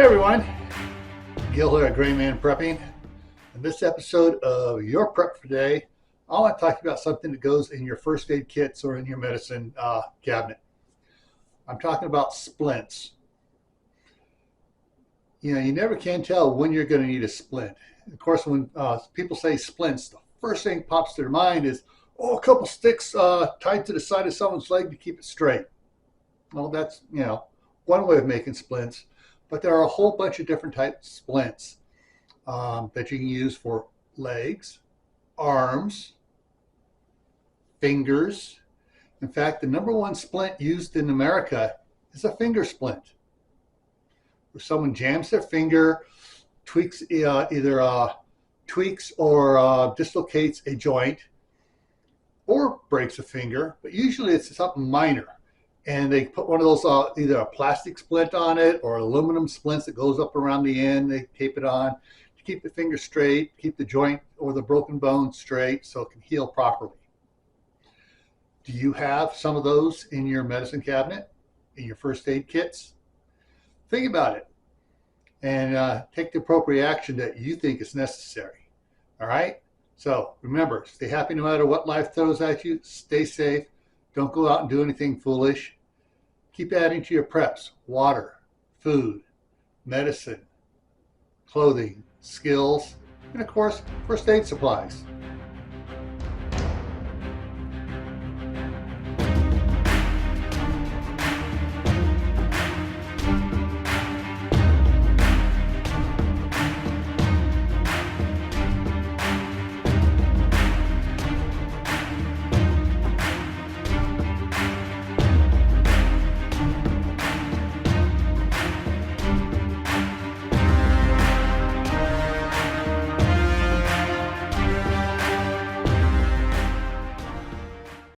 Hey everyone, Gil here at graymanprepping. In this episode of Your Prep for Today, I want to talk about something that goes in your first aid kits or in your medicine cabinet. I'm talking about splints. You know, you never can tell when you're going to need a splint. Of course, when people say splints, the first thing that pops to their mind is, oh, a couple sticks tied to the side of someone's leg to keep it straight. Well, that's, one way of making splints. But there are a whole bunch of different types of splints that you can use for legs, arms, fingers. In fact, the number one splint used in America is a finger splint. Where someone jams their finger, tweaks tweaks or dislocates a joint, or breaks a finger, but usually it's something minor. And they put one of those, either a plastic splint on it or aluminum splints that goes up around the end. They tape it on to keep the finger straight, keep the joint or the broken bone straight so it can heal properly. Do you have some of those in your medicine cabinet, in your first aid kits? Think about it and take the appropriate action that you think is necessary. All right? So remember, stay happy no matter what life throws at you. Stay safe. Don't go out and do anything foolish. Keep adding to your preps: water, food, medicine, clothing, skills, and of course, first aid supplies.